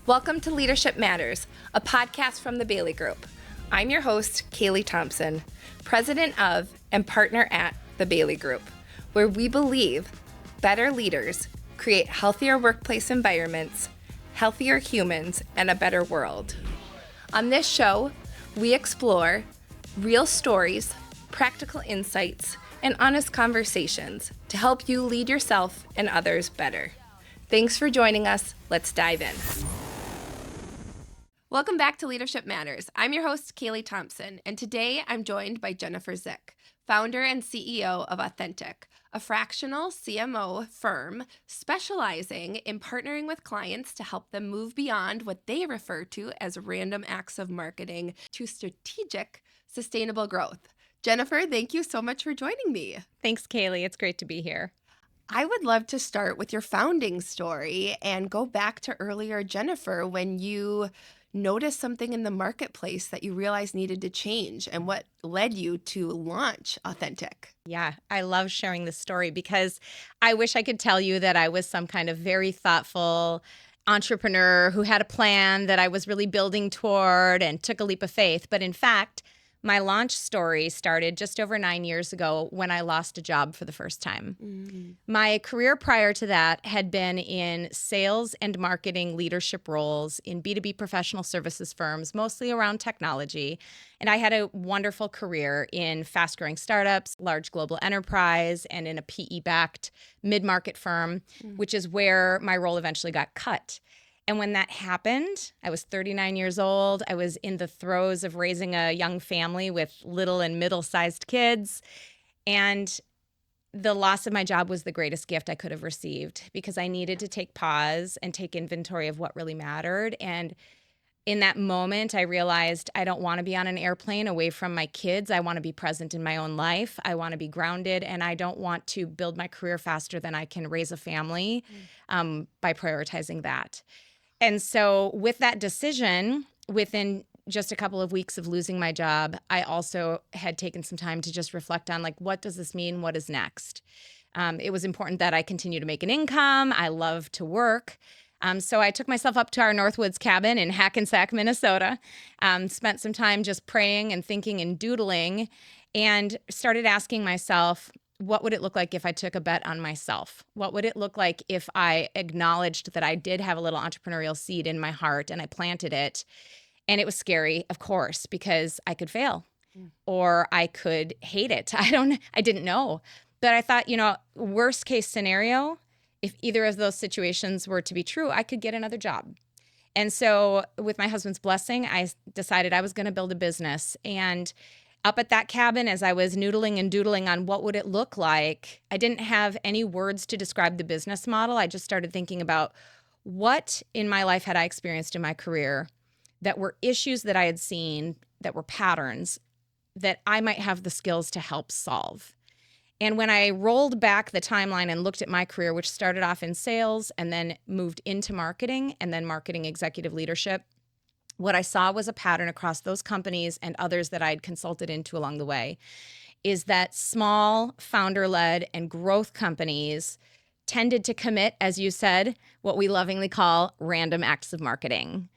Welcome to Leadership Matters, a podcast from the Bailey Group. I'm your host, Kaylee Thomsen, president of and partner at the Bailey Group, where we believe better leaders create healthier workplace environments, healthier humans, and a better world. On this show, we explore real stories, practical insights, and honest conversations to help you lead yourself and others better. Thanks for joining us. Let's dive in. Welcome back to Leadership Matters. I'm your host, Kaylee Thomsen, and today I'm joined by Jennifer Zick, founder and CEO of Authentic, a fractional CMO firm specializing in partnering with clients to help them move beyond what they refer to as random acts of marketing to strategic, sustainable growth. Jennifer, thank you so much for joining me. Thanks, Kaylee. It's great to be here. I would love to start with your founding story and go back to earlier, Jennifer, when you noticed something in the marketplace that you realized needed to change and what led you to launch Authentic. Yeah, I love sharing this story because I wish I could tell you that I was some kind of very thoughtful entrepreneur who had a plan that I was really building toward and took a leap of faith. But in fact, my launch story started just over 9 years ago when I lost a job for the first time. My career prior to that had been in sales and marketing leadership roles in B2B professional services firms, mostly around technology. And I had a wonderful career in fast-growing startups, large global enterprise, and in a PE-backed mid-market firm, which is where my role eventually got cut. And when that happened, I was 39 years old. I was in the throes of raising a young family with little and middle-sized kids. And the loss of my job was the greatest gift I could have received because I needed to take pause and take inventory of what really mattered. And in that moment, I realized I don't want to be on an airplane away from my kids. I want to be present in my own life. I want to be grounded, and I don't want to build my career faster than I can raise a family by prioritizing that. And so with that decision, within just a couple of weeks of losing my job, I also had taken some time to just reflect on, what does this mean? What is next? It was important that I continue to make an income. I love to work. So I took myself up to our Northwoods cabin in Hackensack, Minnesota, spent some time just praying and thinking and doodling, and started asking myself, what would it look like if I took a bet on myself? What would it look like if I acknowledged that I did have a little entrepreneurial seed in my heart and I planted it? And it was scary, of course, because I could fail or I could hate it. I didn't know. But I thought, worst case scenario, if either of those situations were to be true, I could get another job. And so with my husband's blessing, I decided I was going to build a business. And up at that cabin, as I was noodling and doodling on what would it look like, I didn't have any words to describe the business model. I just started thinking about what in my life had I experienced in my career that were issues that I had seen, that were patterns that I might have the skills to help solve. And when I rolled back the timeline and looked at my career, which started off in sales and then moved into marketing and then marketing executive leadership, what I saw was a pattern across those companies and others that I'd consulted into along the way, is that small founder-led and growth companies tended to commit, as you said, what we lovingly call random acts of marketing.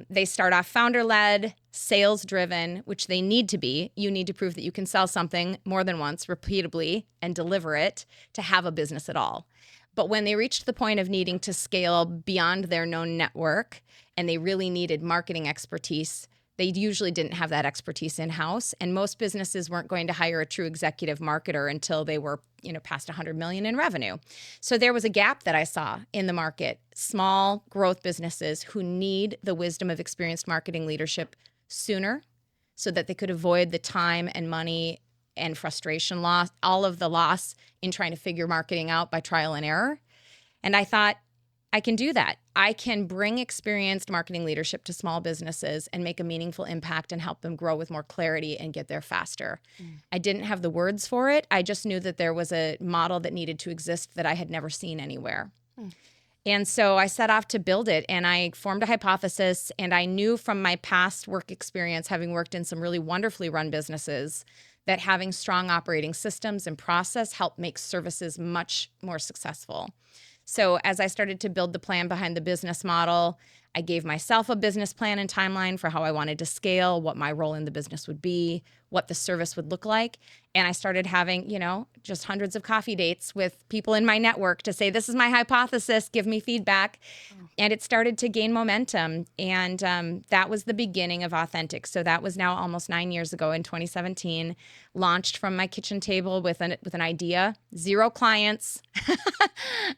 They start off founder-led, sales-driven, which they need to be. You need to prove that you can sell something more than once, repeatably, and deliver it to have a business at all. But when they reached the point of needing to scale beyond their known network and they really needed marketing expertise, they usually didn't have that expertise in-house. And most businesses weren't going to hire a true executive marketer until they were, past $100 million in revenue. So there was a gap that I saw in the market. Small growth businesses who need the wisdom of experienced marketing leadership sooner so that they could avoid the time and money and frustration loss, all of the loss in trying to figure marketing out by trial and error. And I thought, I can do that. I can bring experienced marketing leadership to small businesses and make a meaningful impact and help them grow with more clarity and get there faster. I didn't have the words for it. I just knew that there was a model that needed to exist that I had never seen anywhere. And so I set off to build it, and I formed a hypothesis, and I knew from my past work experience, having worked in some really wonderfully run businesses, that having strong operating systems and process helped make services much more successful. So as I started to build the plan behind the business model, I gave myself a business plan and timeline for how I wanted to scale, what my role in the business would be, what the service would look like. And I started having, just hundreds of coffee dates with people in my network to say, this is my hypothesis, give me feedback. And it started to gain momentum. And that was the beginning of Authentic. So that was now almost 9 years ago in 2017, launched from my kitchen table with an idea, 0 clients,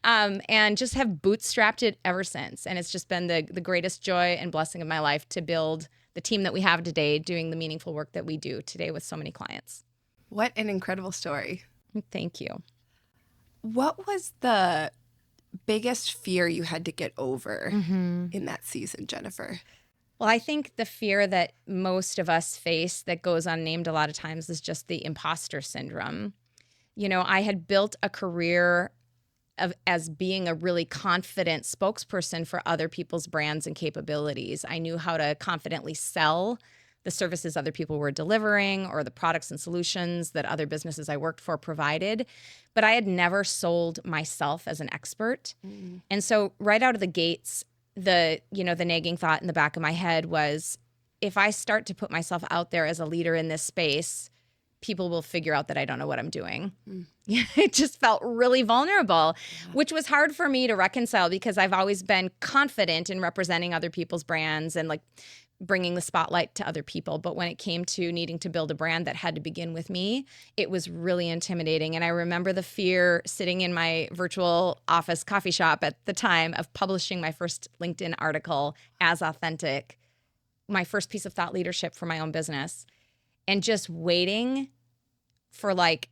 and just have bootstrapped it ever since. And it's just been the greatest joy and blessing of my life to build the team that we have today, doing the meaningful work that we do today with so many clients. What an incredible story. Thank you. What was the biggest fear you had to get over in that season, Jennifer? Well, I think the fear that most of us face that goes unnamed a lot of times is just the imposter syndrome. I had built a career as being a really confident spokesperson for other people's brands and capabilities. I knew how to confidently sell the services other people were delivering or the products and solutions that other businesses I worked for provided, but I had never sold myself as an expert. And so right out of the gates, the nagging thought in the back of my head was, if I start to put myself out there as a leader in this space, people will figure out that I don't know what I'm doing. It just felt really vulnerable, which was hard for me to reconcile because I've always been confident in representing other people's brands and like bringing the spotlight to other people. But when it came to needing to build a brand that had to begin with me, it was really intimidating. And I remember the fear sitting in my virtual office coffee shop at the time of publishing my first LinkedIn article as Authentic, my first piece of thought leadership for my own business, and just waiting for like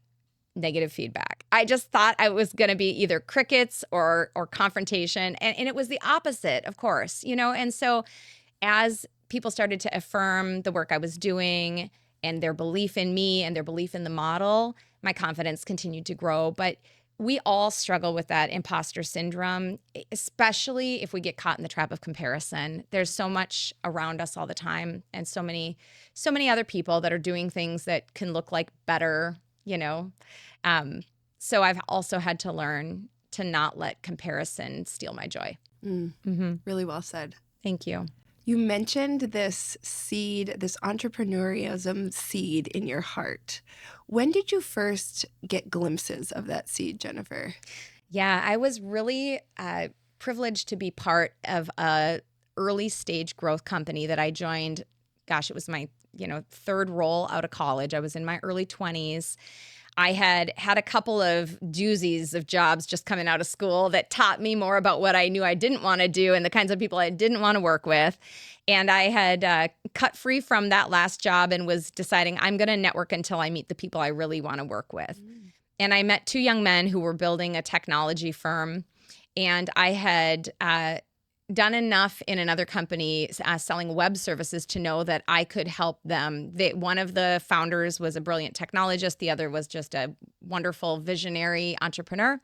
negative feedback. I just thought I was going to be either crickets or confrontation. And it was the opposite, of course, And so as people started to affirm the work I was doing and their belief in me and their belief in the model, my confidence continued to grow. But we all struggle with that imposter syndrome, especially if we get caught in the trap of comparison. There's so much around us all the time and so many other people that are doing things that can look like better, So I've also had to learn to not let comparison steal my joy. Really well said. Thank you. You mentioned this seed, this entrepreneurialism seed in your heart. When did you first get glimpses of that seed, Jennifer? Yeah, I was really privileged to be part of a early stage growth company that I joined. Gosh, it was my third role out of college. I was in my early 20s. I had a couple of doozies of jobs just coming out of school that taught me more about what I knew I didn't want to do and the kinds of people I didn't want to work with. And I had cut free from that last job and was deciding I'm going to network until I meet the people I really want to work with. And I met 2 young men who were building a technology firm. And I had done enough in another company selling web services to know that I could help them. One of the founders was a brilliant technologist. The other was just a wonderful visionary entrepreneur.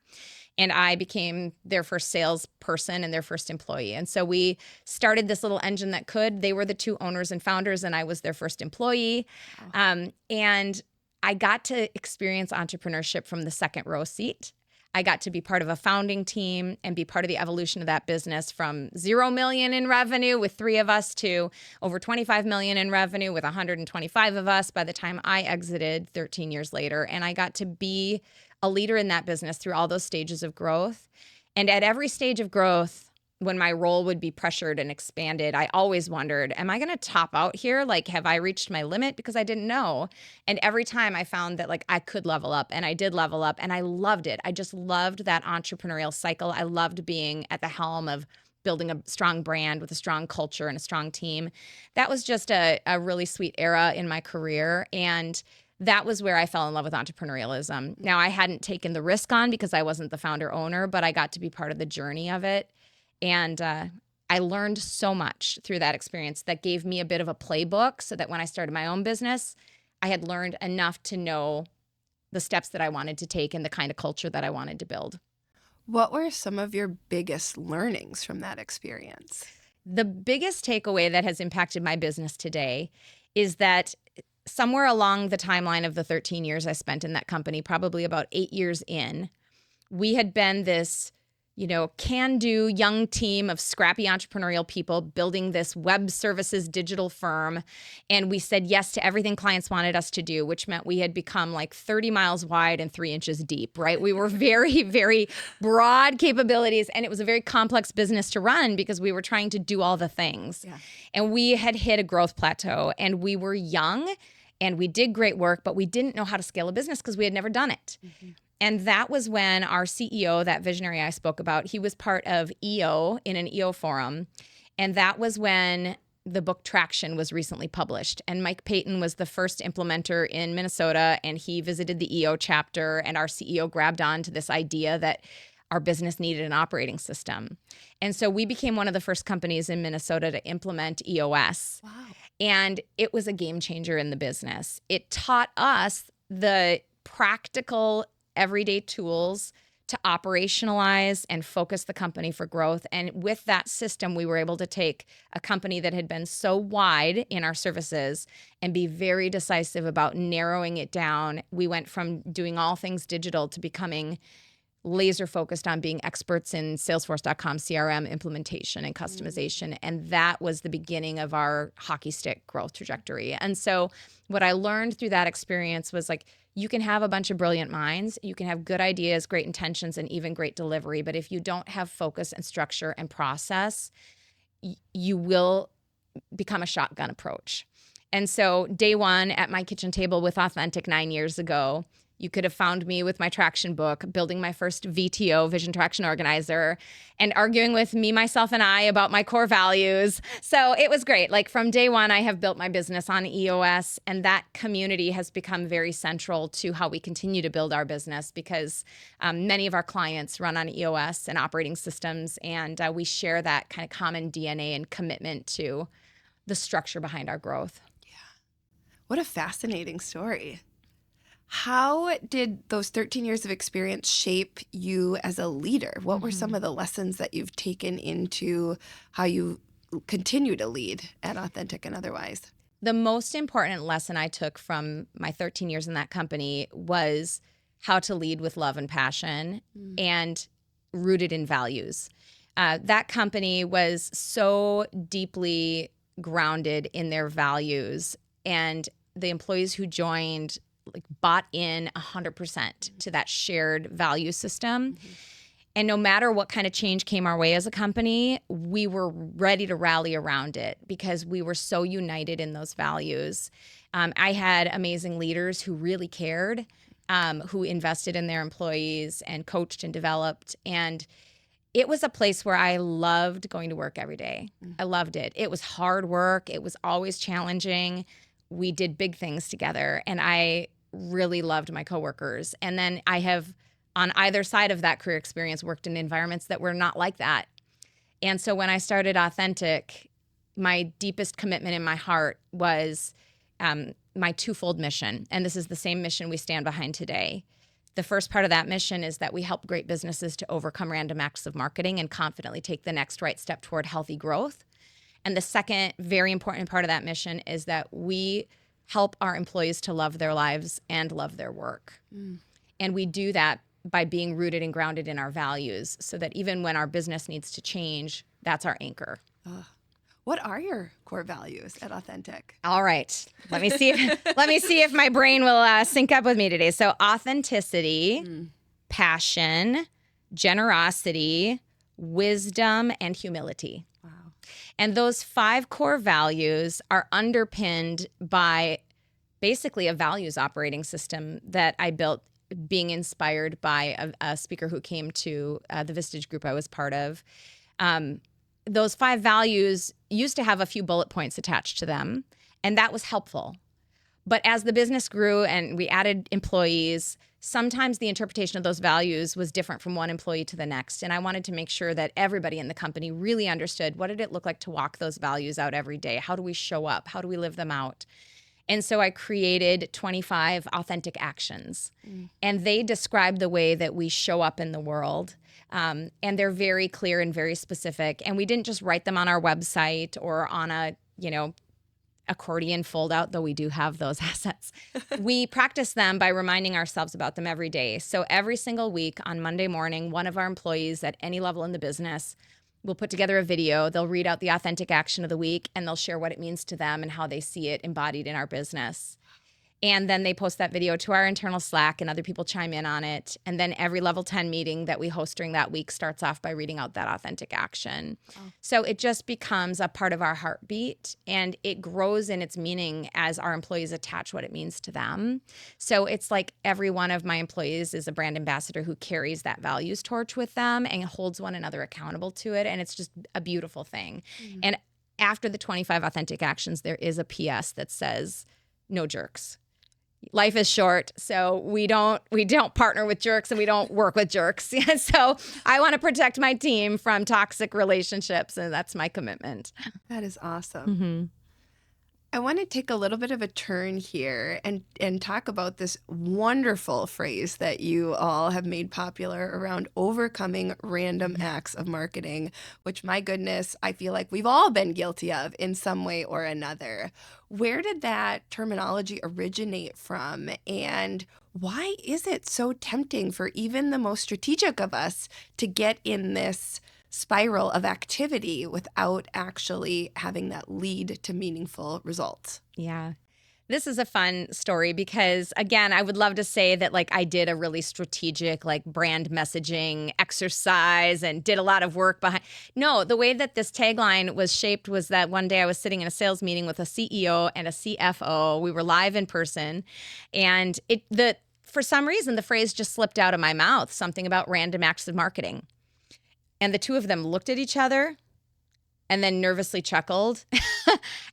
And I became their first salesperson and their first employee. And so we started this little engine that could. They were the 2 owners and founders, and I was their first employee. And I got to experience entrepreneurship from the second row seat. I got to be part of a founding team and be part of the evolution of that business from 0 million in revenue with 3 of us to over 25 million in revenue with 125 of us by the time I exited 13 years later. And I got to be a leader in that business through all those stages of growth. And at every stage of growth, when my role would be pressured and expanded, I always wondered, am I going to top out here? Like, have I reached my limit? Because I didn't know. And every time I found that like I could level up, and I did level up, and I loved it. I just loved that entrepreneurial cycle. I loved being at the helm of building a strong brand with a strong culture and a strong team. That was just a really sweet era in my career. And that was where I fell in love with entrepreneurialism. Now, I hadn't taken the risk on because I wasn't the founder owner, but I got to be part of the journey of it. And I learned so much through that experience that gave me a bit of a playbook so that when I started my own business, I had learned enough to know the steps that I wanted to take and the kind of culture that I wanted to build. What were some of your biggest learnings from that experience? The biggest takeaway that has impacted my business today is that somewhere along the timeline of the 13 years I spent in that company, probably about 8 years in, we had been this can-do young team of scrappy entrepreneurial people building this web services digital firm. And we said yes to everything clients wanted us to do, which meant we had become like 30 miles wide and 3 inches deep, right? We were very, very broad capabilities. And it was a very complex business to run because we were trying to do all the things. Yeah. And we had hit a growth plateau, and we were young and we did great work, but we didn't know how to scale a business because we had never done it. Mm-hmm. And that was when our CEO, that visionary I spoke about, he was part of EO in an EO forum. And that was when the book Traction was recently published. And Mike Payton was the first implementer in Minnesota, and he visited the EO chapter, and our CEO grabbed on to this idea that our business needed an operating system. And so we became one of the first companies in Minnesota to implement EOS. Wow. And it was a game changer in the business. It taught us the practical everyday tools to operationalize and focus the company for growth. And with that system, we were able to take a company that had been so wide in our services and be very decisive about narrowing it down. We went from doing all things digital to becoming laser focused on being experts in Salesforce.com CRM implementation and customization. And that was the beginning of our hockey stick growth trajectory. And so what I learned through that experience was like, you can have a bunch of brilliant minds, you can have good ideas, great intentions, and even great delivery. But if you don't have focus and structure and process, you will become a shotgun approach. And so day one at my kitchen table with Authentic 9 years ago, you could have found me with my traction book, building my first VTO, Vision Traction Organizer, and arguing with me, myself, and I about my core values. So it was great. Like from day one, I have built my business on EOS, and that community has become very central to how we continue to build our business because many of our clients run on EOS and operating systems, and we share that kind of common DNA and commitment to the structure behind our growth. Yeah. What a fascinating story. How did those 13 years of experience shape you as a leader? What were some of the lessons that you've taken into how you continue to lead at Authentic and otherwise? The most important lesson I took from my 13 years in that company was how to lead with love and passion and rooted in values. That company was so deeply grounded in their values, and the employees who joined bought in 100% to that shared value system. Mm-hmm. And no matter what kind of change came our way as a company, we were ready to rally around it because we were so united in those values. I had amazing leaders who really cared, who invested in their employees and coached and developed. And it was a place where I loved going to work every day. Mm-hmm. I loved it. It was hard work. It was always challenging. We did big things together, and I really loved my coworkers. And then I have, on either side of that career experience, worked in environments that were not like that. And so when I started Authentic, my deepest commitment in my heart was my twofold mission. And this is the same mission we stand behind today. The first part of that mission is that we help great businesses to overcome random acts of marketing and confidently take the next right step toward healthy growth. And the second very important part of that mission is that we help our employees to love their lives and love their work. And we do that by being rooted and grounded in our values so that even when our business needs to change, that's our anchor. What are your core values at Authentic? All right. Let me see if my brain will sync up with me today. So authenticity, passion, generosity, wisdom, and humility. And those 5 core values are underpinned by basically a values operating system that I built being inspired by a speaker who came to the Vistage group I was part of. Those 5 values used to have a few bullet points attached to them, and that was helpful. But as the business grew and we added employees, sometimes the interpretation of those values was different from one employee to the next. And I wanted to make sure that everybody in the company really understood what did it look like to walk those values out every day? How do we show up? How do we live them out? And so I created 25 authentic actions. And they describe the way that we show up in the world. And they're very clear and very specific. And we didn't just write them on our website or on a, accordion fold out, though we do have those assets. We practice them by reminding ourselves about them every day. So every single week on Monday morning, one of our employees at any level in the business will put together a video. They'll read out the authentic action of the week, and they'll share what it means to them and how they see it embodied in our business. And then they post that video to our internal Slack, and other people chime in on it. And then every level 10 meeting that we host during that week starts off by reading out that authentic action. Oh. So it just becomes a part of our heartbeat, and it grows in its meaning as our employees attach what it means to them. So it's like every one of my employees is a brand ambassador who carries that values torch with them and holds one another accountable to it. And it's just a beautiful thing. Mm-hmm. And after the 25 authentic actions, there is a PS that says, no jerks. Life is short, so we don't partner with jerks, and we don't work with jerks. So I want to protect my team from toxic relationships, and that's my commitment. That is awesome. Mm-hmm. I want to take a little bit of a turn here and talk about this wonderful phrase that you all have made popular around overcoming random acts of marketing, which, my goodness, I feel like we've all been guilty of in some way or another. Where did that terminology originate from, and why is it so tempting for even the most strategic of us to get in this spiral of activity without actually having that lead to meaningful results? Yeah. This is a fun story because, again, I would love to say that like I did a really strategic like brand messaging exercise and did a lot of work behind. No, the way that this tagline was shaped was that one day I was sitting in a sales meeting with a CEO and a CFO. We were live in person, and for some reason the phrase just slipped out of my mouth, something about random acts of marketing. And the two of them looked at each other and then nervously chuckled.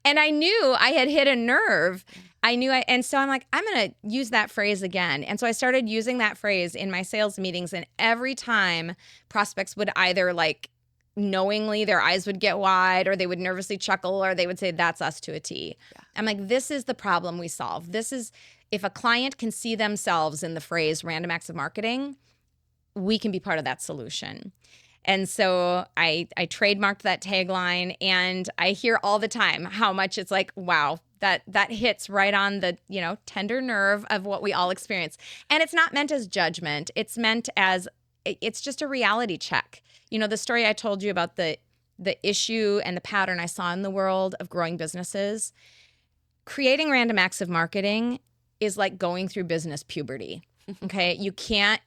And I knew I had hit a nerve. And so I'm like, I'm going to use that phrase again. And so I started using that phrase in my sales meetings. And every time prospects would either like knowingly their eyes would get wide, or they would nervously chuckle, or they would say, that's us to a T. Yeah. I'm like, this is the problem we solve. This is, if a client can see themselves in the phrase random acts of marketing, we can be part of that solution. And so I trademarked that tagline, and I hear all the time how much it's like, wow, that hits right on the, tender nerve of what we all experience. And it's not meant as judgment. It's meant as, it's just a reality check. The story I told you about the issue and the pattern I saw in the world of growing businesses. Creating random acts of marketing is like going through business puberty. Okay, you can't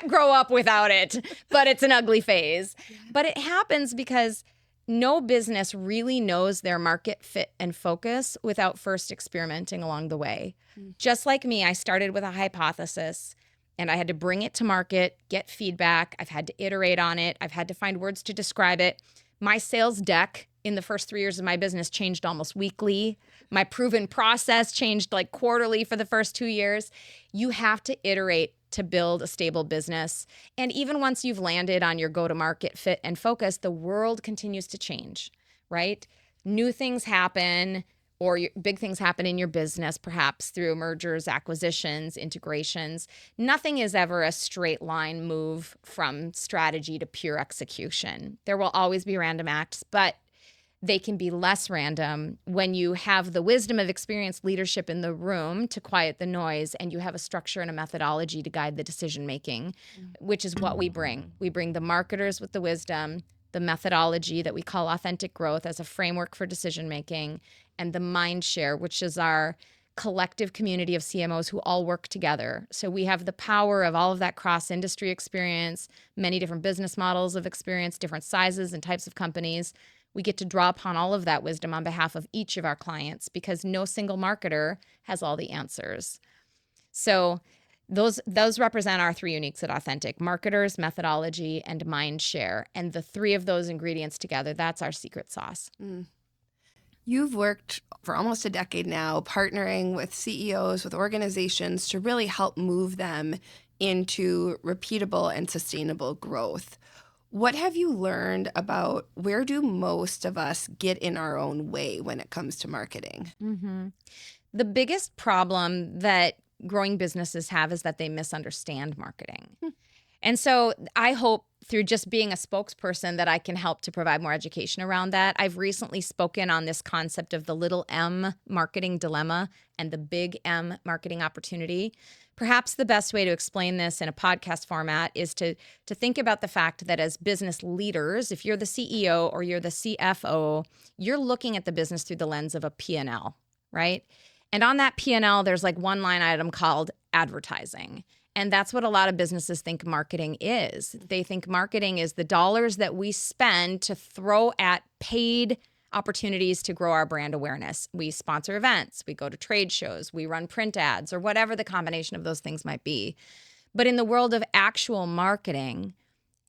grow up without it, but it's an ugly phase. But it happens because no business really knows their market fit and focus without first experimenting along the way. Just like me, I started with a hypothesis, and I had to bring it to market, get feedback. I've had to iterate on it. I've had to find words to describe it. My sales deck in the first 3 years of my business changed almost weekly. My proven process changed like quarterly for the first 2 years. You have to iterate to build a stable business. And even once you've landed on your go-to-market fit and focus, the world continues to change, right? New things happen, or big things happen in your business, perhaps through mergers, acquisitions, integrations. Nothing is ever a straight line move from strategy to pure execution. There will always be random acts, but they can be less random when you have the wisdom of experienced leadership in the room to quiet the noise, and you have a structure and a methodology to guide the decision-making, which is what we bring. We bring the marketers with the wisdom, the methodology that we call authentic growth as a framework for decision-making, and the mind share, which is our collective community of CMOs who all work together. So we have the power of all of that cross-industry experience, many different business models of experience, different sizes and types of companies. We get to draw upon all of that wisdom on behalf of each of our clients because no single marketer has all the answers. So those represent our three uniques at Authentic: marketers, methodology, and mind share. And the three of those ingredients together, that's our secret sauce. You've worked for almost a decade now, partnering with CEOs, with organizations to really help move them into repeatable and sustainable growth. What have you learned about where do most of us get in our own way when it comes to marketing? Mm-hmm. The biggest problem that growing businesses have is that they misunderstand marketing. And so I hope through just being a spokesperson that I can help to provide more education around that. I've recently spoken on this concept of the little M marketing dilemma and the big M marketing opportunity. Perhaps the best way to explain this in a podcast format is to think about the fact that as business leaders, if you're the CEO or you're the CFO, you're looking at the business through the lens of a P&L, right? And on that P&L, there's like one line item called advertising. And that's what a lot of businesses think marketing is. They think marketing is the dollars that we spend to throw at paid opportunities to grow our brand awareness. We sponsor events, we go to trade shows, we run print ads, or whatever the combination of those things might be. But in the world of actual marketing,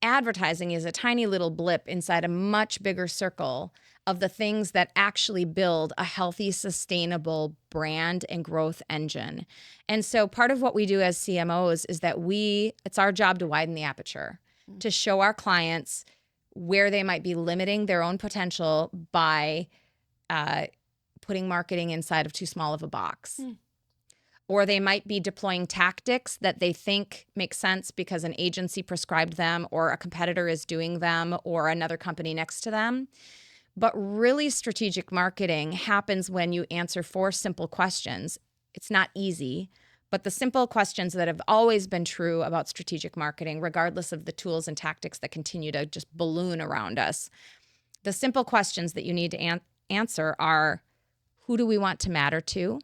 advertising is a tiny little blip inside a much bigger circle of the things that actually build a healthy, sustainable brand and growth engine. And so part of what we do as CMOs is that it's our job to widen the aperture, to show our clients where they might be limiting their own potential by putting marketing inside of too small of a box. Or they might be deploying tactics that they think make sense because an agency prescribed them or a competitor is doing them or another company next to them. But really strategic marketing happens when you answer 4 simple questions. It's not easy, but the simple questions that have always been true about strategic marketing, regardless of the tools and tactics that continue to just balloon around us, the simple questions that you need to answer are, who do we want to matter to?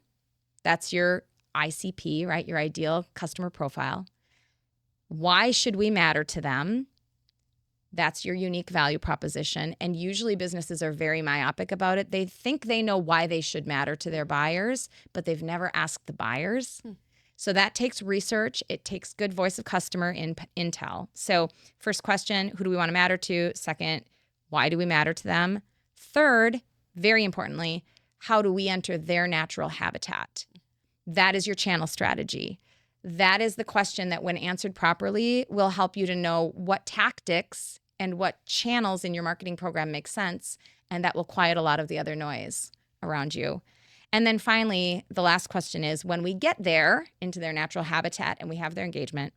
That's your ICP, right? Your ideal customer profile. Why should we matter to them? That's your unique value proposition. And usually businesses are very myopic about it. They think they know why they should matter to their buyers, but they've never asked the buyers. So that takes research. It takes good voice of customer intel. So first question, who do we want to matter to? Second, why do we matter to them? Third, very importantly, how do we enter their natural habitat? That is your channel strategy. That is the question that, when answered properly, will help you to know what tactics and what channels in your marketing program make sense, and that will quiet a lot of the other noise around you. And then finally, the last question is, when we get there into their natural habitat and we have their engagement,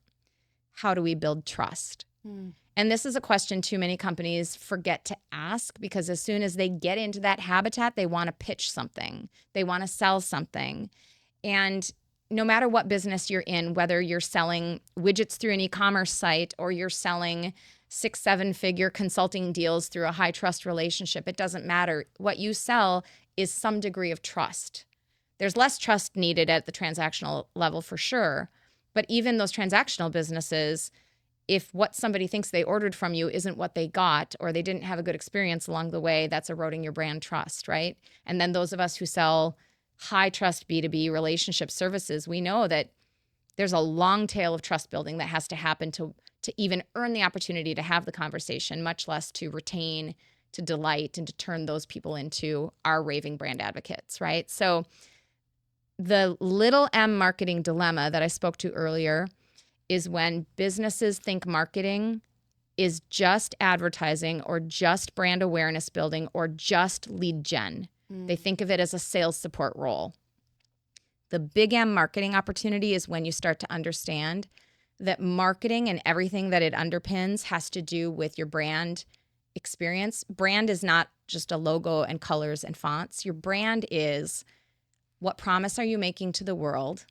how do we build trust? And this is a question too many companies forget to ask, because as soon as they get into that habitat, they want to pitch something. They want to sell something. And no matter what business you're in, whether you're selling widgets through an e-commerce site or you're selling 6-7-figure consulting deals through a high trust relationship, it doesn't matter. What you sell is some degree of trust. There's less trust needed at the transactional level for sure, but even those transactional businesses, if what somebody thinks they ordered from you isn't what they got, or they didn't have a good experience along the way, that's eroding your brand trust, right? And then those of us who sell high trust B2B relationship services, we know that there's a long tail of trust building that has to happen to even earn the opportunity to have the conversation, much less to retain, to delight, and to turn those people into our raving brand advocates, right? So the little M marketing dilemma that I spoke to earlier is when businesses think marketing is just advertising or just brand awareness building or just lead gen. They think of it as a sales support role. The big M marketing opportunity is when you start to understand that marketing and everything that it underpins has to do with your brand experience. Brand is not just a logo and colors and fonts. Your brand is, what promise are you making to the world?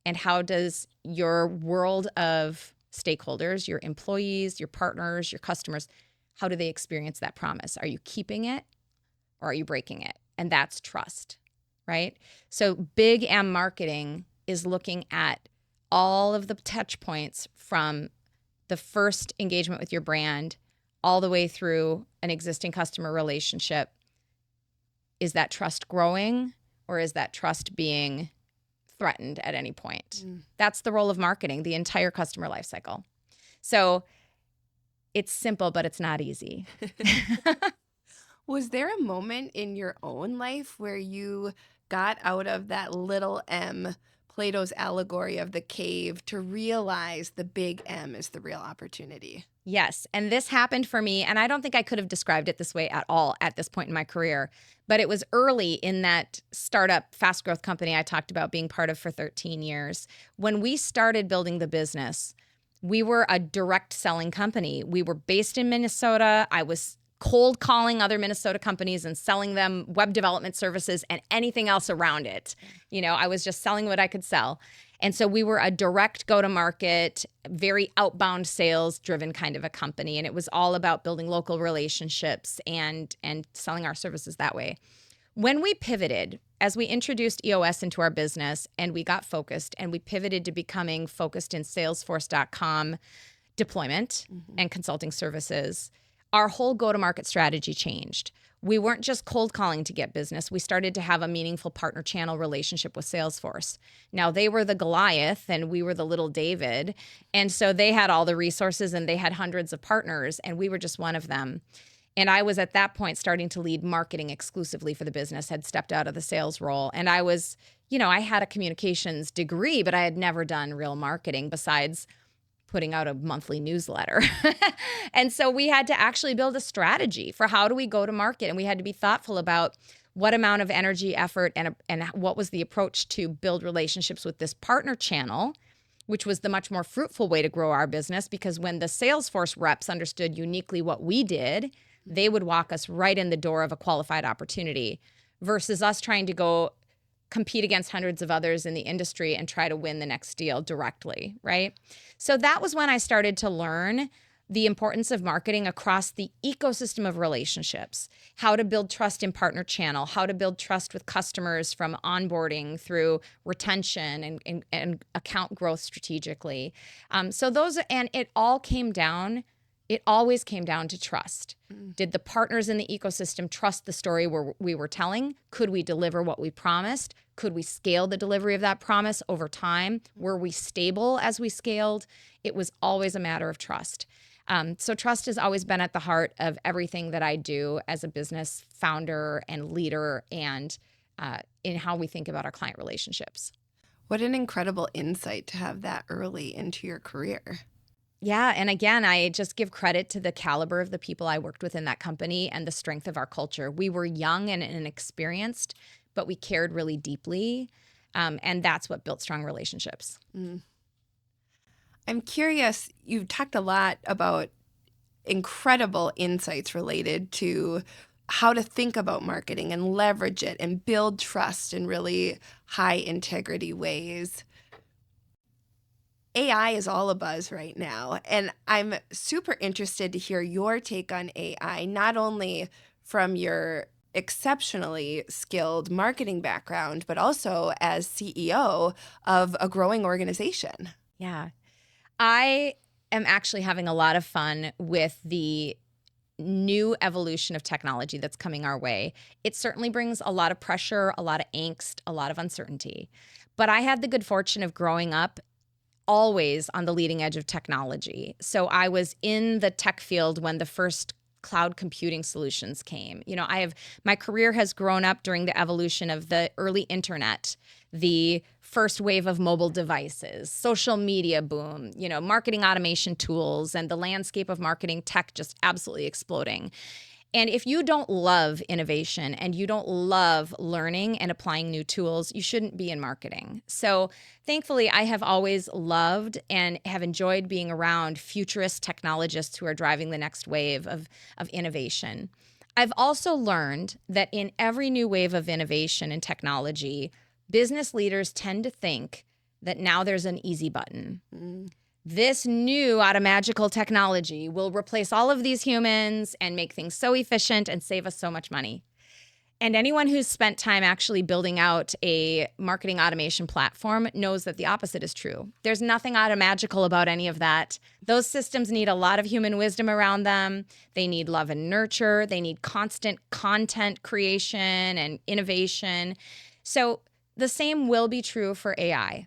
And how does your world of stakeholders, your employees, your partners, your customers, how do they experience that promise? Are you keeping it or are you breaking it? And that's trust, right? So big M marketing is looking at all of the touch points from the first engagement with your brand all the way through an existing customer relationship. Is that trust growing, or is that trust being threatened at any point? That's the role of marketing, the entire customer life cycle. So it's simple, but it's not easy. Was there a moment in your own life where you got out of that little M, Plato's allegory of the cave, to realize the big M is the real opportunity? Yes. And this happened for me, and I don't think I could have described it this way at all at this point in my career, but it was early in that startup fast growth company I talked about being part of for 13 years. When we started building the business, We were a direct selling company. We were based in Minnesota. I was cold calling other Minnesota companies and selling them web development services and anything else around it. I was just selling what I could sell. And so we were a direct go-to-market, very outbound sales-driven kind of a company. And it was all about building local relationships and selling our services that way. When we pivoted, as we introduced EOS into our business and we got focused and we pivoted to becoming focused in Salesforce.com deployment and consulting services, our whole go-to-market strategy changed. We weren't just cold calling to get business. We started to have a meaningful partner channel relationship with Salesforce. Now, they were the Goliath and we were the little David. And so they had all the resources and they had hundreds of partners and we were just one of them. And I was at that point starting to lead marketing exclusively for the business, had stepped out of the sales role. And I was, I had a communications degree, but I had never done real marketing besides putting out a monthly newsletter. And so we had to actually build a strategy for how do we go to market. And we had to be thoughtful about what amount of energy, effort, and what was the approach to build relationships with this partner channel, which was the much more fruitful way to grow our business. Because when the Salesforce reps understood uniquely what we did, they would walk us right in the door of a qualified opportunity versus us trying to go compete against hundreds of others in the industry and try to win the next deal directly, right? So that was when I started to learn the importance of marketing across the ecosystem of relationships, how to build trust in partner channel, how to build trust with customers from onboarding through retention and account growth strategically. And it always came down to trust. Did the partners in the ecosystem trust the story we were telling? Could we deliver what we promised? Could we scale the delivery of that promise over time? Were we stable as we scaled? It was always a matter of trust. So trust has always been at the heart of everything that I do as a business founder and leader and in how we think about our client relationships. What an incredible insight to have that early into your career. Yeah. And again, I just give credit to the caliber of the people I worked with in that company and the strength of our culture. We were young and inexperienced, but we cared really deeply. And that's what built strong relationships. I'm curious, you've talked a lot about incredible insights related to how to think about marketing and leverage it and build trust in really high integrity ways. AI is all abuzz right now, and I'm super interested to hear your take on AI, not only from your exceptionally skilled marketing background, but also as CEO of a growing organization. Yeah. I am actually having a lot of fun with the new evolution of technology that's coming our way. It certainly brings a lot of pressure, a lot of angst, a lot of uncertainty. But I had the good fortune of growing up always on the leading edge of technology. So I was in the tech field when the first cloud computing solutions came. My career has grown up during the evolution of the early internet, the first wave of mobile devices, social media boom, marketing automation tools, and the landscape of marketing tech just absolutely exploding. And if you don't love innovation and you don't love learning and applying new tools, you shouldn't be in marketing. So thankfully, I have always loved and have enjoyed being around futurist technologists who are driving the next wave of innovation. I've also learned that in every new wave of innovation and technology, business leaders tend to think that now there's an easy button. This new automagical technology will replace all of these humans and make things so efficient and save us so much money. And anyone who's spent time actually building out a marketing automation platform knows that the opposite is true. There's nothing automagical about any of that. Those systems need a lot of human wisdom around them. They need love and nurture. They need constant content creation and innovation. So the same will be true for AI.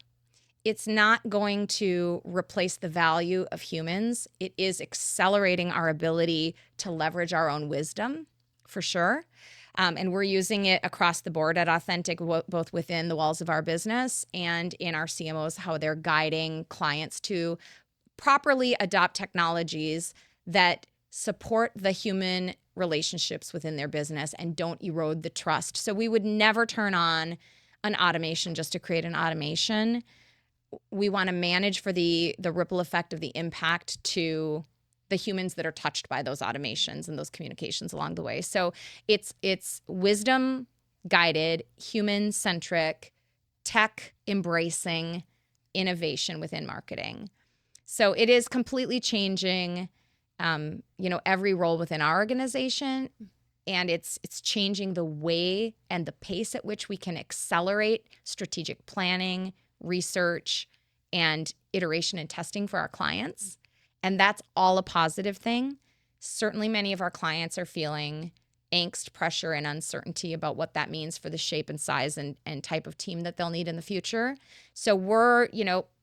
It's not going to replace the value of humans. It is accelerating our ability to leverage our own wisdom, for sure. And we're using it across the board at Authentic, both within the walls of our business and in our CMOs, how they're guiding clients to properly adopt technologies that support the human relationships within their business and don't erode the trust. So we would never turn on an automation just to create an automation. we want to manage for the ripple effect of the impact to the humans that are touched by those automations and those communications along the way. So it's wisdom guided, human centric, tech embracing innovation within marketing. So it is completely changing, every role within our organization, and it's changing the way and the pace at which we can accelerate strategic planning, research, and iteration and testing for our clients. And that's all a positive thing. Certainly, many of our clients are feeling angst, pressure, and uncertainty about what that means for the shape and size and type of team that they'll need in the future. So we're,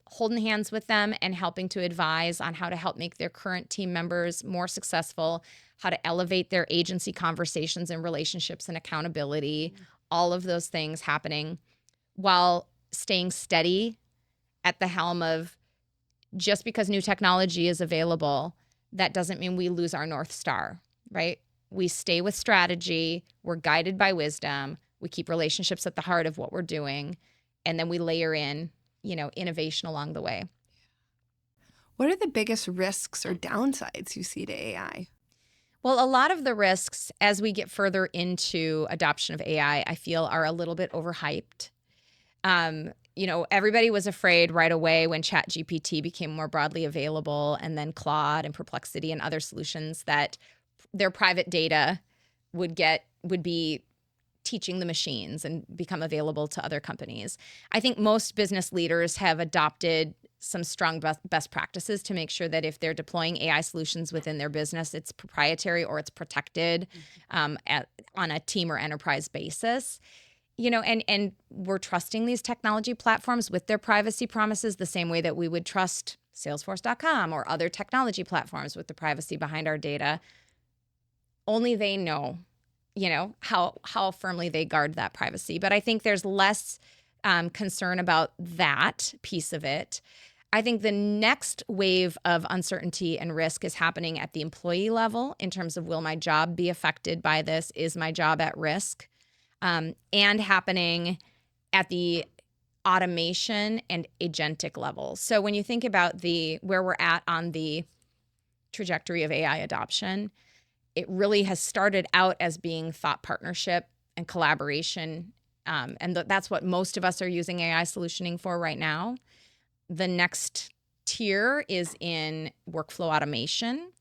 holding hands with them and helping to advise on how to help make their current team members more successful, how to elevate their agency conversations and relationships and accountability, all of those things happening while staying steady at the helm of, just because new technology is available, that doesn't mean we lose our North Star, right? We stay with strategy, we're guided by wisdom, we keep relationships at the heart of what we're doing, and then we layer in, innovation along the way. What are the biggest risks or downsides you see to AI? Well, a lot of the risks as we get further into adoption of AI, I feel are a little bit overhyped. Everybody was afraid right away when ChatGPT became more broadly available, and then Claude and Perplexity and other solutions, that their private data would be teaching the machines and become available to other companies. I think most business leaders have adopted some strong best practices to make sure that if they're deploying AI solutions within their business, it's proprietary or it's protected on a team or enterprise basis. And we're trusting these technology platforms with their privacy promises the same way that we would trust Salesforce.com or other technology platforms with the privacy behind our data. Only they know, how firmly they guard that privacy. But I think there's less concern about that piece of it. I think the next wave of uncertainty and risk is happening at the employee level in terms of, will my job be affected by this? Is my job at risk? And happening at the automation and agentic level. So when you think about where we're at on the trajectory of AI adoption, it really has started out as being thought partnership and collaboration. And that's what most of us are using AI solutioning for right now. The next tier is in workflow automation.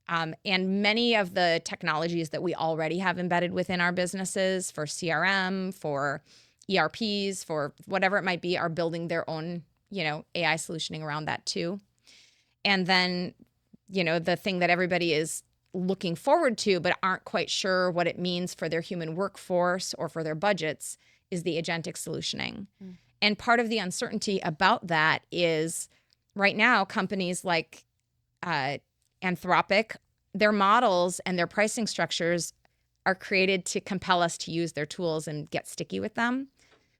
And many of the technologies that we already have embedded within our businesses for CRM, for ERPs, for whatever it might be, are building their own, AI solutioning around that too. And then, the thing that everybody is looking forward to but aren't quite sure what it means for their human workforce or for their budgets is the agentic solutioning. And part of the uncertainty about that is right now companies like Anthropic, their models and their pricing structures are created to compel us to use their tools and get sticky with them,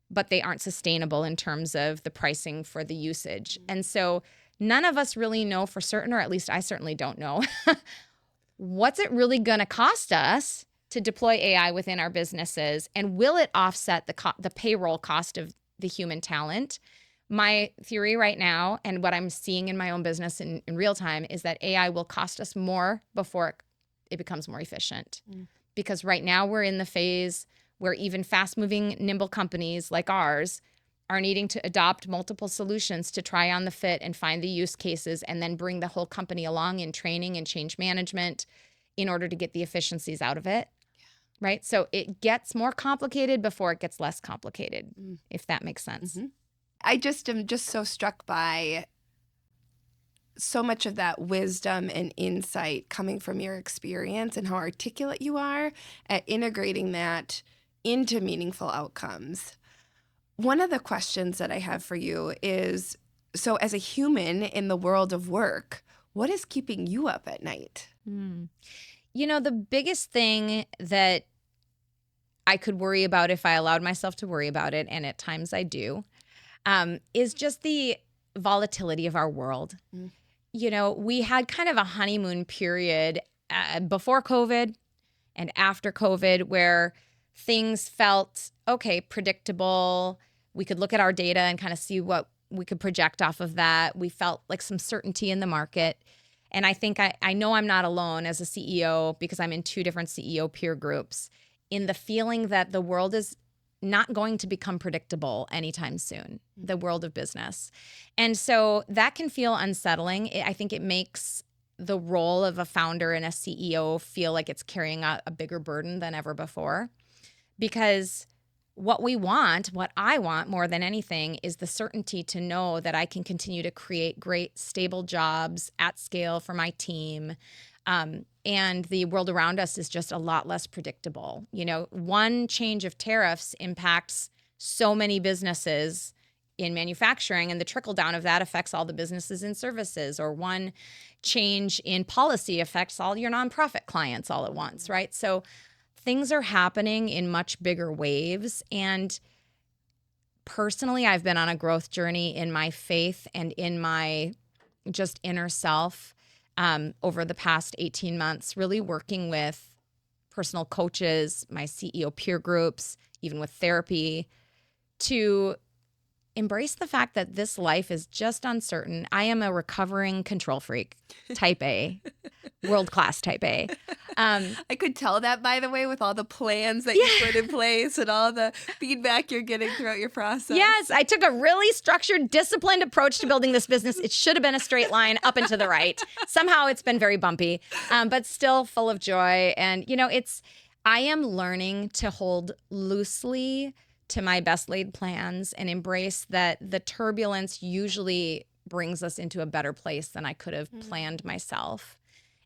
but they aren't sustainable in terms of the pricing for the usage. And so none of us really know for certain, or at least I certainly don't know, what's it really going to cost us to deploy AI within our businesses, and will it offset the payroll cost of the human talent? My theory right now, and what I'm seeing in my own business in real time, is that AI will cost us more before it becomes more efficient. Because right now we're in the phase where even fast-moving, nimble companies like ours are needing to adopt multiple solutions to try on the fit and find the use cases, and then bring the whole company along in training and change management in order to get the efficiencies out of it. Right? So it gets more complicated before it gets less complicated, if that makes sense. I just am so struck by so much of that wisdom and insight coming from your experience and how articulate you are at integrating that into meaningful outcomes. One of the questions that I have for you is, so as a human in the world of work, what is keeping you up at night? The biggest thing that I could worry about if I allowed myself to worry about it, and at times I do, is just the volatility of our world. We had kind of a honeymoon period before COVID and after COVID where things felt, okay, predictable. We could look at our data and kind of see what we could project off of that. We felt like some certainty in the market. And I think I know I'm not alone as a CEO because I'm in 2 different CEO peer groups in the feeling that the world is not going to become predictable anytime soon, the world of business. And so that can feel unsettling. I think it makes the role of a founder and a CEO feel like it's carrying a bigger burden than ever before. Because what I want more than anything is the certainty to know that I can continue to create great, stable jobs at scale for my team. And the world around us is just a lot less predictable. You know, one change of tariffs impacts so many businesses in manufacturing, and the trickle down of that affects all the businesses in services, or one change in policy affects all your nonprofit clients all at once, right? So things are happening in much bigger waves. And personally, I've been on a growth journey in my faith and in my just inner self over the past 18 months, really working with personal coaches, my CEO peer groups, even with therapy, to embrace the fact that this life is just uncertain. I am a recovering control freak, type A, world-class type A. I could tell that, by the way, with all the plans that you put in place and all the feedback you're getting throughout your process. Yes, I took a really structured, disciplined approach to building this business. It should have been a straight line up and to the right. Somehow it's been very bumpy, but still full of joy. And, you know, I am learning to hold loosely to my best laid plans and embrace that the turbulence usually brings us into a better place than I could have planned myself.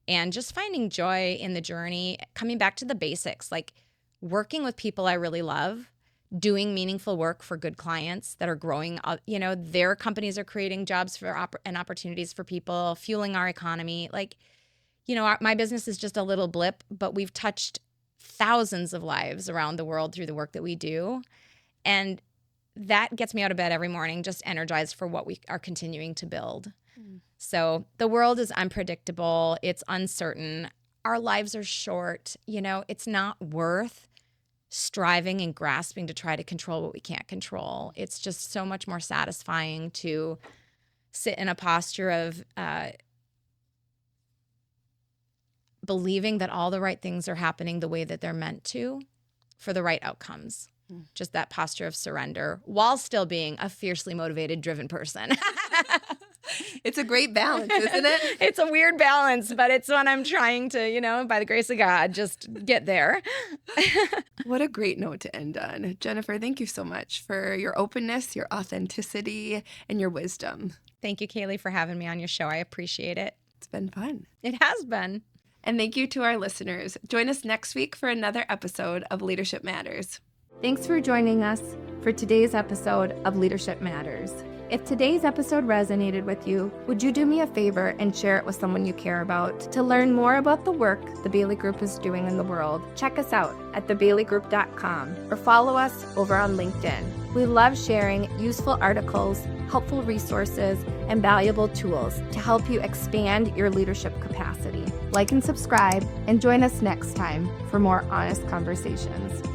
And just finding joy in the journey, coming back to the basics, like working with people I really love, doing meaningful work for good clients that are growing. You know, their companies are creating jobs and opportunities for people, fueling our economy. Like, you know, my business is just a little blip, but we've touched thousands of lives around the world through the work that we do. And that gets me out of bed every morning, just energized for what we are continuing to build. So the world is unpredictable. It's uncertain. Our lives are short. You know, it's not worth striving and grasping to try to control what we can't control. It's just so much more satisfying to sit in a posture of believing that all the right things are happening the way that they're meant to for the right outcomes. Just that posture of surrender while still being a fiercely motivated, driven person. It's a great balance, isn't it? It's a weird balance, but it's one I'm trying to, you know, by the grace of God, just get there. What a great note to end on. Jennifer, thank you so much for your openness, your authenticity, and your wisdom. Thank you, Kaylee, for having me on your show. I appreciate it. It's been fun. It has been. And thank you to our listeners. Join us next week for another episode of Leadership Matters. Thanks for joining us for today's episode of Leadership Matters. If today's episode resonated with you, would you do me a favor and share it with someone you care about? To learn more about the work the Bailey Group is doing in the world, check us out at thebaileygroup.com or follow us over on LinkedIn. We love sharing useful articles, helpful resources, and valuable tools to help you expand your leadership capacity. Like and subscribe, and join us next time for more honest conversations.